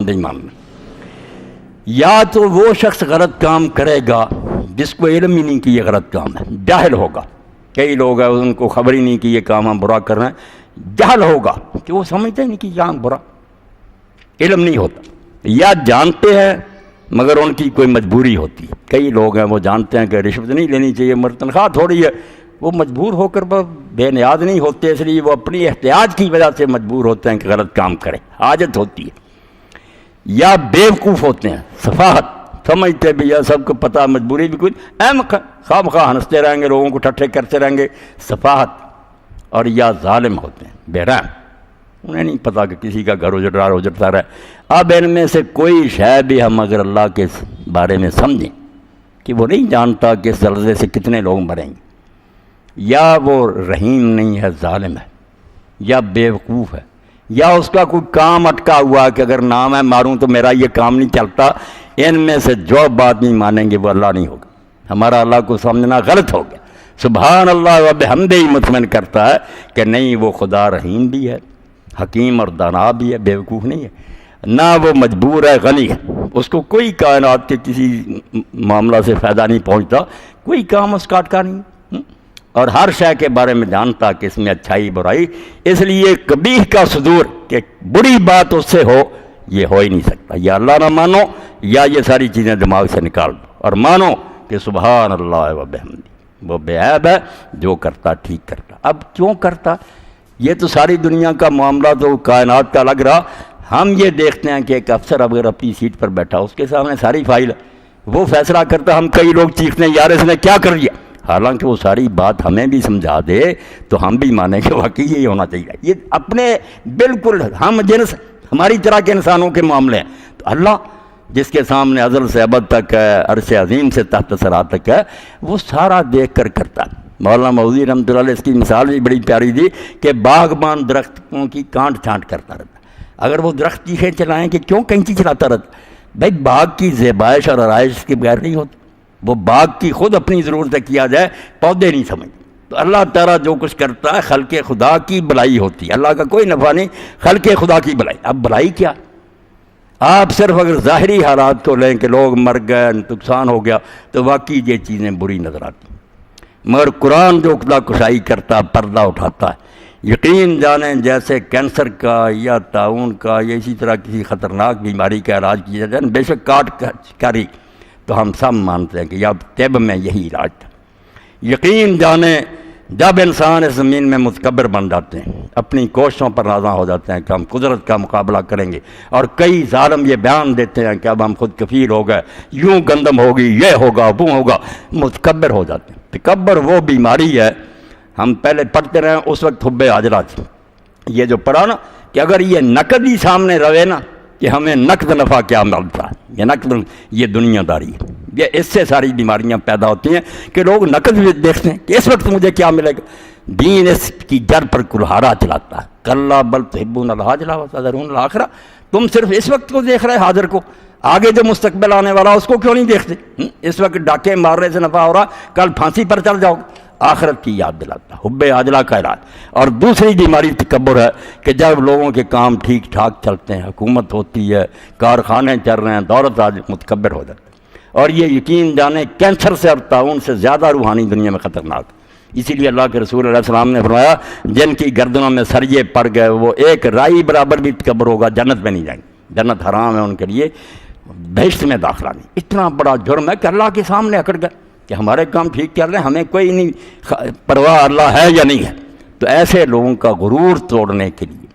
نہیں ماننا۔ یا تو وہ شخص غلط کام کرے گا جس کو علم ہی نہیں کہ یہ غلط کام ہے، جاہل ہوگا۔ کئی لوگ ہیں ان کو خبر ہی نہیں کہ یہ کام ہم برا کر رہے ہیں، جہل ہوگا کہ وہ سمجھتے نہیں کہ یہ کام برا، علم نہیں ہوتا۔ یا جانتے ہیں مگر ان کی کوئی مجبوری ہوتی ہے۔ کئی لوگ ہیں وہ جانتے ہیں کہ رشوت نہیں لینی چاہیے، مگر تنخواہ تھوڑی ہے، وہ مجبور ہو کر بے نیاز نہیں ہوتے، اس لیے وہ اپنی احتیاج کی وجہ سے مجبور ہوتے ہیں کہ غلط کام کریں، حاجت ہوتی ہے۔ یا بیوقوف ہوتے ہیں، سفاہت، سمجھتے بھی یا سب کو پتہ، مجبوری بھی کچھ احمق، خواہ مخواہ ہنستے رہیں گے، لوگوں کو ٹھٹھے کرتے رہیں گے، سفاہت۔ اور یا ظالم ہوتے ہیں، بے رحم، انہیں نہیں پتہ کہ کسی کا گھر اجڑتا رہے۔ اب ان میں سے کوئی شے بھی ہم اگر اللہ کے بارے میں سمجھیں کہ وہ نہیں جانتا کہ اس زلزلے سے کتنے لوگ مریں گے، یا وہ رحیم نہیں ہے، ظالم ہے، یا بیوقوف ہے، یا اس کا کوئی کام اٹکا ہوا کہ اگر نام ہے ماروں تو میرا یہ کام نہیں چلتا، ان میں سے جو بات نہیں مانیں گے وہ اللہ نہیں ہوگا۔ ہمارا اللہ کو سمجھنا غلط ہو گیا۔ سبحان اللہ و بحمدہ ہی مطمئن کرتا ہے کہ نہیں، وہ خدا رحیم بھی ہے، حکیم اور دانا بھی ہے، بیوقوف نہیں ہے، نہ وہ مجبور ہے، غنی ہے، اس کو کوئی کائنات کے کسی معاملہ سے فائدہ نہیں پہنچتا، کوئی کام اس کا اٹکا نہیں، اور ہر شے کے بارے میں جانتا کہ اس میں اچھائی برائی، اس لیے قبیح کا صدور کہ بری بات اس سے ہو یہ ہو ہی نہیں سکتا۔ یا اللہ نہ مانو یا یہ ساری چیزیں دماغ سے نکال دو اور مانو کہ سبحان اللہ و بحمدہ، وہ بے عیب ہے، جو کرتا ٹھیک کرتا۔ اب کیوں کرتا؟ یہ تو ساری دنیا کا معاملہ تو کائنات کا لگ رہا، ہم یہ دیکھتے ہیں کہ ایک افسر اگر اپنی سیٹ پر بیٹھا، اس کے سامنے ساری فائل ہے، وہ فیصلہ کرتا، ہم کئی لوگ چیختے ہیں یار اس نے کیا کر لیا، حالانکہ وہ ساری بات ہمیں بھی سمجھا دے تو ہم بھی مانیں کہ واقعی یہی ہونا چاہیے۔ یہ اپنے بالکل ہم جنس ہماری طرح کے انسانوں کے معاملے ہیں، تو اللہ جس کے سامنے ازل سے ابد تک ہے، عرش عظیم سے تحت ثری تک ہے، وہ سارا دیکھ کر کرتا ہے۔ مولانا مودودی رحمۃ اللہ علیہ اس کی مثال بھی بڑی پیاری تھی کہ باغبان درختوں کی کانٹ چھانٹ کرتا رہتا، اگر وہ درخت چیخیں چلائیں کہ کیوں کینچی چلاتا رہتا، بھائی باغ کی زیبائش اور آرائش کے بغیر نہیں ہوتی، وہ باغ کی خود اپنی ضرورتیں کیا جائے، پودے نہیں سمجھتے۔ تو اللہ تعالیٰ جو کچھ کرتا ہے خلق خدا کی بلائی ہوتی ہے، اللہ کا کوئی نفع نہیں، خلق خدا کی بلائی۔ اب بلائی کیا؟ آپ صرف اگر ظاہری حالات کو لیں کہ لوگ مر گئے، نقصان ہو گیا، تو واقعی یہ چیزیں بری نظر آتی، مگر قرآن جو خدا کشائی کرتا، پردہ اٹھاتا ہے، یقین جانیں جیسے کینسر کا یا طاعون کا یا اسی طرح کسی خطرناک بیماری کا علاج کیا جائے، بے شک کاٹ کاری، تو ہم سب مانتے ہیں کہ یا طب میں یہی علاج تھا۔ یقین جانیں جب انسان اس زمین میں متکبر بن جاتے ہیں، اپنی کوششوں پر نازاں ہو جاتے ہیں کہ ہم قدرت کا مقابلہ کریں گے، اور کئی ظالم یہ بیان دیتے ہیں کہ اب ہم خود کفیل ہو گئے، یوں گندم ہوگی، یہ ہوگا، وہ ہوگا، متکبر ہو جاتے ہیں۔ تکبر وہ بیماری ہے، ہم پہلے پڑھتے رہے اس وقت حب عاجلہ تھی، یہ جو پڑھا نا کہ اگر یہ نقد ہی سامنے روے نا کہ ہمیں نقد نفع کیا ملتا ہے، یہ نقد، یہ دنیا داری ہے، یہ اس سے ساری بیماریاں پیدا ہوتی ہیں کہ لوگ نقد بھی دیکھتے ہیں کہ اس وقت مجھے کیا ملے گا۔ دین اس کی جڑ پر کلہارا چلاتا ہے، کلا بل تحبون العاجلہ وتذرون الآخرہ، تم صرف اس وقت کو دیکھ رہے حاضر کو، آگے جو مستقبل آنے والا اس کو کیوں نہیں دیکھتے؟ اس وقت ڈاکے مارنے سے نفع ہو رہا، کل پھانسی پر چڑھ جاؤ گے۔ آخرت کی یاد دلاتا، حب عاجلہ کا علاج۔ اور دوسری بیماری تکبر ہے کہ جب لوگوں کے کام ٹھیک ٹھاک چلتے ہیں، حکومت ہوتی ہے، کارخانے چل رہے ہیں، دولت آج متکبر ہو جاتا ہے، اور یہ یقین جانیں کینسر سے اور طاعون سے زیادہ روحانی دنیا میں خطرناک۔ اسی لیے اللہ کے رسول علیہ السلام نے فرمایا جن کی گردنوں میں سریے پڑ گئے وہ ایک رائی برابر بھی تکبر ہوگا، جنت میں نہیں جائیں گے، جنت حرام ہے ان کے لیے، بہشت میں داخلہ نہیں۔ اتنا بڑا جرم ہے کہ اللہ کے سامنے اکڑ گئے کہ ہمارے کام ٹھیک چل رہے ہیں، ہمیں کوئی نہیں پرواہ اللہ ہے یا نہیں ہے۔ تو ایسے لوگوں کا غرور توڑنے کے لیے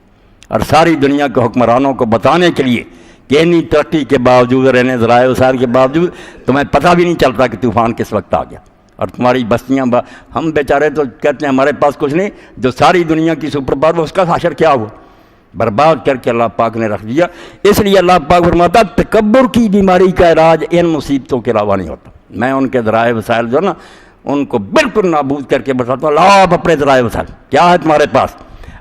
اور ساری دنیا کے حکمرانوں کو بتانے کے لیے کہ اتنی ترقی کے باوجود اور اتنے ذرائع وسائل کے باوجود تمہیں پتہ بھی نہیں چلتا کہ طوفان کس وقت آ گیا، اور تمہاری بستیاں ہم بیچارے تو کہتے ہیں ہمارے پاس کچھ نہیں، جو ساری دنیا کی سپر پاور اس کا حشر کیا ہوا، برباد کر کے اللہ پاک نے رکھ دیا۔ اس لیے اللہ پاک فرماتا تکبر کی بیماری کا علاج ان مصیبتوں کے علاوہ نہیں ہوتا۔ میں ان کے ذرائع وسائل جو نا ان کو بالکل نابود کر کے بتاتا ہوں، لاؤ آپ اپنے ذرائع وسائل کیا ہے تمہارے پاس،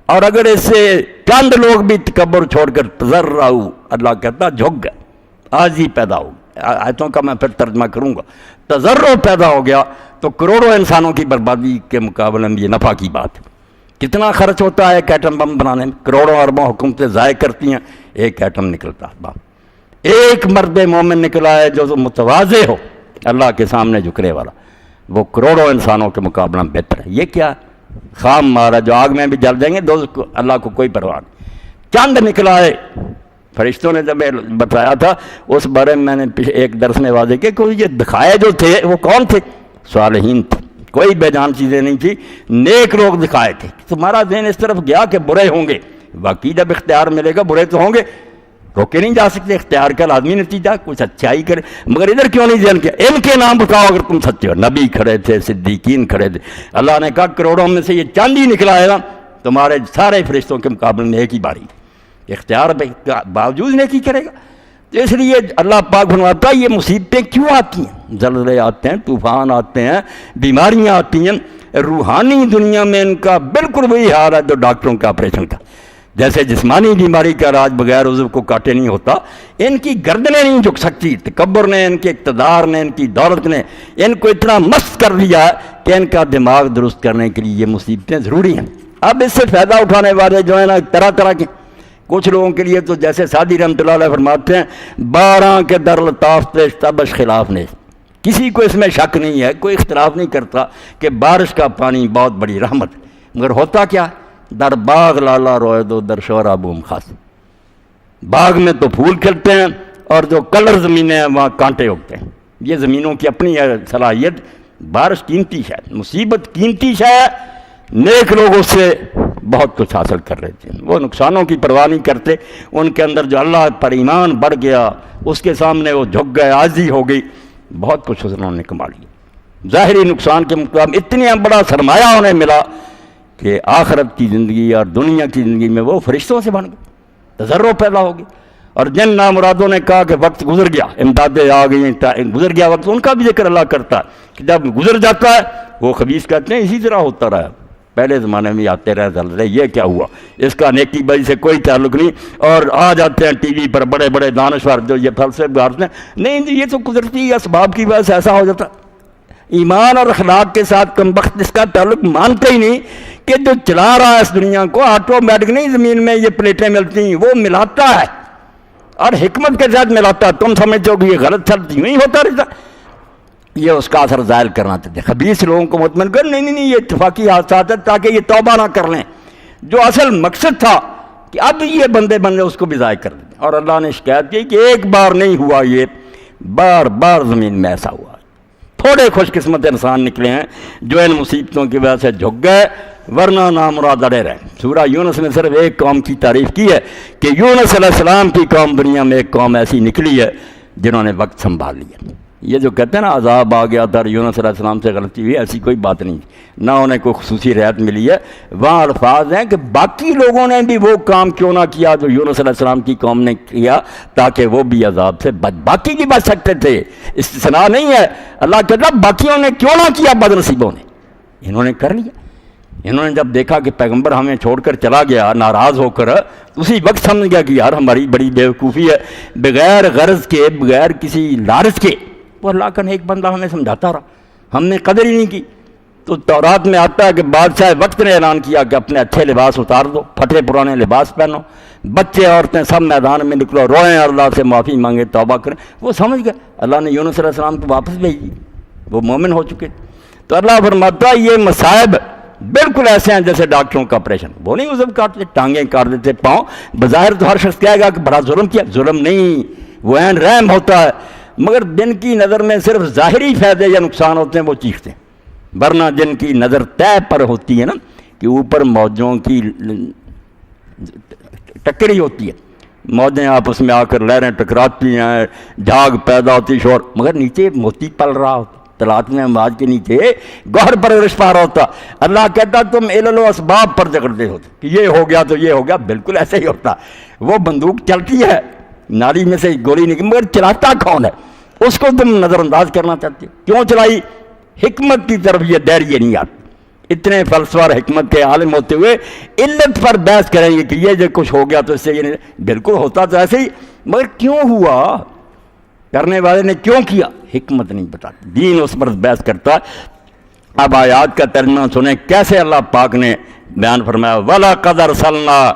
اور اگر اس سے چند لوگ بھی تکبر چھوڑ کر تضرعوا، اللہ کہتا جھک گئے، عاجزی پیدا ہو، آیتوں کا میں پھر ترجمہ کروں گا، تضرع پیدا ہو گیا تو کروڑوں انسانوں کی بربادی کے مقابلے میں یہ نفع کی بات ہے۔ کتنا خرچ ہوتا ہے ایک ایٹم بم بنانے میں، کروڑوں اربوں حکومتیں ضائع کرتی ہیں، ایک ایٹم نکلتا ہے بم۔ ایک مرد مومن نکلا ہے جو متواضع ہو، اللہ کے سامنے جھکنے والا، وہ کروڑوں انسانوں کے مقابلہ میں بہتر ہے۔ یہ کیا خام مارا جو آگ میں بھی جل جائیں گے، دوست کو اللہ کو کوئی پرواہ نہیں۔ چند نکلا ہے، فرشتوں نے جب بتایا تھا اس بارے میں نے ایک درس میں واضح کیا کہ یہ دکھائے جو تھے وہ کون تھے؟ صالحین تھے، کوئی بے جان چیزیں نہیں تھی، نیک لوگ دکھائے تھے۔ تمہارا ذہن اس طرف گیا کہ برے ہوں گے، باقی جب اختیار ملے گا برے تو ہوں گے، روکے نہیں جا سکتے، اختیار کا لازمی نتیجہ کچھ اچھائی کرے۔ مگر ادھر کیوں نہیں ذہن کیا؟ ان کے نام بتاؤ اگر تم سچے ہو۔ نبی کھڑے تھے، صدیقین کھڑے تھے، اللہ نے کہا کروڑوں میں سے یہ چاند ہی نکلا ہے نا، تمہارے سارے فرشتوں کے مقابلے میں ایک ہی باری، اختیار باوجود نیکی کرے گا۔ تو اس لیے اللہ پاک فرماتا ہے یہ مصیبتیں کیوں آتی ہیں؟ زلزلے آتے ہیں، طوفان آتے ہیں، بیماریاں آتی ہیں۔ روحانی دنیا میں ان کا بالکل وہی حال ہے جو ڈاکٹروں کا آپریشن کا۔ جیسے جسمانی بیماری کا علاج بغیر عضو کو کاٹے نہیں ہوتا، ان کی گردنیں نہیں جھک سکتی۔ تکبر نے، ان کے اقتدار نے، ان کی دولت نے ان کو اتنا مست کر دیا کہ ان کا دماغ درست کرنے کے لیے یہ مصیبتیں ضروری ہیں۔ اب اس سے فائدہ اٹھانے والے جو ہیں نا طرح طرح کے، کچھ لوگوں کے لیے تو جیسے سعدی رحمۃ اللہ علیہ فرماتے ہیں 12 کے در لطاف پیش تبش خلاف نے، کسی کو اس میں شک نہیں ہے، کوئی اختلاف نہیں کرتا کہ بارش کا پانی بہت بڑی رحمت ہے۔ مگر ہوتا کیا؟ در باغ لالا روئے دو در شورا بوم خاص، باغ میں تو پھول کھلتے ہیں اور جو کلر زمینیں ہیں وہاں کانٹے اگتے ہیں۔ یہ زمینوں کی اپنی صلاحیت، بارش قیمتی شاید، مصیبت قیمتی شاید، نیک لوگ اس سے بہت کچھ حاصل کر رہے تھے، وہ نقصانوں کی پرواہ نہیں کرتے۔ ان کے اندر جو اللہ پر ایمان بڑھ گیا، اس کے سامنے وہ جھک گئے، عاجزی ہو گئی، بہت کچھ انہوں نے کما لیا۔ ظاہری نقصان کے مقابلے اتنا بڑا سرمایہ انہیں ملا کہ آخرت کی زندگی اور دنیا کی زندگی میں وہ فرشتوں سے بن گئے، تضرع پیدا ہو گئی۔ اور جن نامرادوں نے کہا کہ وقت گزر گیا، امدادیں آ گئی، گزر گیا وقت، ان کا بھی ذکر اللہ کرتا ہے کہ جب گزر جاتا ہے وہ خبیث کہتے ہیں اسی طرح ہوتا رہا، پہلے زمانے میں آتے رہے زلزلے، یہ کیا ہوا، اس کا نیکی بدی سے کوئی تعلق نہیں۔ اور آ جاتے ہیں ٹی وی پر بڑے بڑے دانشور جو یہ فلسفے گارتے ہیں، نہیں یہ تو قدرتی اسباب کی وجہ سے ایسا ہو جاتا۔ ایمان اور اخلاق کے ساتھ کم بخت اس کا تعلق مانتے ہی نہیں کہ جو چلا رہا ہے اس دنیا کو آٹومیٹک نہیں، زمین میں یہ پلیٹیں ملتی ہیں وہ ملاتا ہے اور حکمت کے ساتھ ملاتا ہے۔ تم سمجھتے ہو کہ یہ غلط چلتی نہیں ہوتا رہتا، یہ اس کا اثر ظاہر کرنا چاہتے ہیں۔ خبیث لوگوں کو مطمئن کر نہیں یہ اتفاقی حادثات ہے تاکہ یہ توبہ نہ کر لیں، جو اصل مقصد تھا کہ اب یہ بندے بن جائے اس کو بھی ضائع کر دیں۔ اور اللہ نے شکایت کی کہ ایک بار نہیں ہوا، یہ بار بار زمین میں ایسا ہوا۔ تھوڑے خوش قسمت انسان نکلے ہیں جو ان مصیبتوں کی وجہ سے جھک گئے، ورنہ نامراد اڑے رہے۔ سورہ یونس میں صرف ایک قوم کی تعریف کی ہے کہ یونس علیہ السلام کی قوم دنیا میں ایک قوم ایسی نکلی ہے جنہوں نے وقت سنبھال لیا۔ یہ جو کہتے ہیں نا عذاب آ گیا تھا اور یونس علیہ السلام سے غلطی ہوئی، ایسی کوئی بات نہیں، نہ انہیں کوئی خصوصی رعایت ملی ہے۔ وہاں الفاظ ہیں کہ باقی لوگوں نے بھی وہ کام کیوں نہ کیا جو یونس علیہ السلام کی قوم نے کیا تاکہ وہ بھی عذاب سے باقی بھی بچ سکتے تھے، استثناء نہیں ہے۔ اللہ کہتا باقیوں نے کیوں نہ کیا، بد نصیبوں نے، انہوں نے کر لیا۔ انہوں نے جب دیکھا کہ پیغمبر ہمیں چھوڑ کر چلا گیا ناراض ہو کر، اسی وقت سمجھ گیا کہ یار ہماری بڑی بیوقوفی ہے، بغیر غرض کے، بغیر کسی لالچ کے وہ اللہ کا نیک بندہ ہمیں سمجھاتا رہا، ہم نے قدر ہی نہیں کی۔ تو تورات میں آتا ہے کہ بادشاہ وقت نے اعلان کیا کہ اپنے اچھے لباس اتار دو، پھٹے پرانے لباس پہنو، بچے عورتیں سب میدان میں نکلو، روئیں اور اللہ سے معافی مانگے، توبہ کریں۔ وہ سمجھ گئے، اللہ نے یونس علیہ السلام کو واپس بھیج دی، وہ مومن ہو چکے۔ تو اللہ فرماتا ہے یہ مصائب بالکل ایسے ہیں جیسے ڈاکٹروں کا آپریشن، وہ نہیں عضو کاٹتے، ٹانگیں کاٹ دیتے، پاؤں۔ بظاہر تو ہر شخص کہے گا کہ بڑا ظلم کیا، ظلم نہیں، وہ عین رحم ہوتا ہے، مگر جن کی نظر میں صرف ظاہری فائدے یا نقصان ہوتے ہیں وہ چیختے ہیں، ورنہ جن کی نظر طے پر ہوتی ہے نا کہ اوپر موجوں کی ٹکری ہوتی ہے، موجیں آپس میں آ کر لہریں ٹکراتی ہیں، جھاگ پیدا ہوتی، شور، مگر نیچے موتی پل رہا ہوتا، طلعت میں امواج کے نیچے گوہر پرورش پا رہا ہوتا۔ اللہ کہتا تم علل و اسباب پر جھگڑتے ہوتے کہ یہ ہو گیا تو یہ ہو گیا، بالکل ایسے ہی ہوتا۔ وہ بندوق چلتی ہے، نالی میں سے گولی نکلی، مگر چلاتا کون ہے اس کو تم نظر انداز کرنا چاہتے ہو۔ کیوں چلائی؟ حکمت کی طرف یہ دائرے نہیں آتی۔ اتنے فلسفہ اور حکمت کے عالم ہوتے ہوئے علت پر بحث کریں گے کہ یہ جو کچھ ہو گیا تو اس سے یہ نہیں، بالکل ہوتا تو ایسے ہی، مگر کیوں ہوا، کرنے والے نے کیوں کیا، حکمت نہیں بتاتی، دین اس پر بحث کرتا ہے۔ اب آیات کا ترجمہ سنیں کیسے اللہ پاک نے بیان فرمایا، وَلَقَدْ أَرْسَلْنَا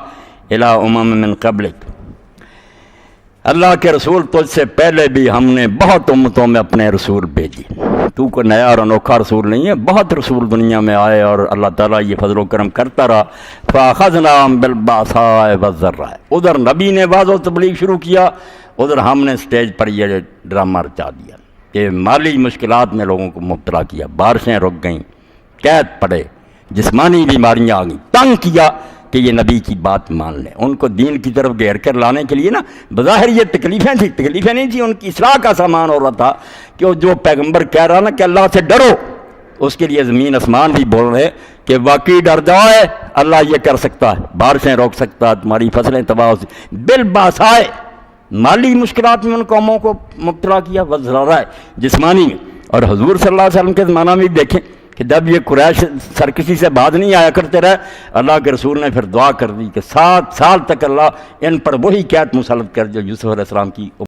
إِلَىٰ أُمَمٍ مِّن قَبْلِكَ۔ اللہ کے رسول تجھ سے پہلے بھی ہم نے بہت امتوں میں اپنے رسول بھیجی، تو کوئی نیا اور انوکھا رسول نہیں ہے، بہت رسول دنیا میں آئے اور اللہ تعالیٰ یہ فضل و کرم کرتا رہا۔ فَأَخَذْنَاهُمْ بِالْبَأْسَاءِ وَالضَّرَّاءِ، ادھر نبی نے واعظ و تبلیغ شروع کیا، ادھر ہم نے سٹیج پر یہ ڈرامہ رچا دیا کہ مالی مشکلات میں لوگوں کو مبتلا کیا، بارشیں رک گئیں، قید پڑے، جسمانی بیماریاں آ گئیں، تنگ کیا کہ یہ نبی کی بات مان لیں۔ ان کو دین کی طرف گھیر کر لانے کے لیے نا بظاہر یہ تکلیفیں نہیں تھیں، ان کی اصلاح کا سامان ہو رہا تھا کہ وہ جو پیغمبر کہہ رہا نا کہ اللہ سے ڈرو، اس کے لیے زمین آسمان بھی بول رہے کہ واقعی ڈر جائے، اللہ یہ کر سکتا ہے، بارشیں روک سکتا ہے، تمہاری فصلیں تباہ ہو سکتی، بالباسائے مالی مشکلات میں ان قوموں کو مبتلا کیا، وزرائے جسمانی میں۔ اور حضور صلی اللہ علیہ وسلم کے زمانہ میں دیکھیں کہ جب یہ قریش سرکشی سے بعد نہیں آیا کرتے رہے، اللہ کے رسول نے پھر دعا کر دی کہ 7 سال تک اللہ ان پر وہی قحط مسلط کر جو یوسف علیہ السلام کی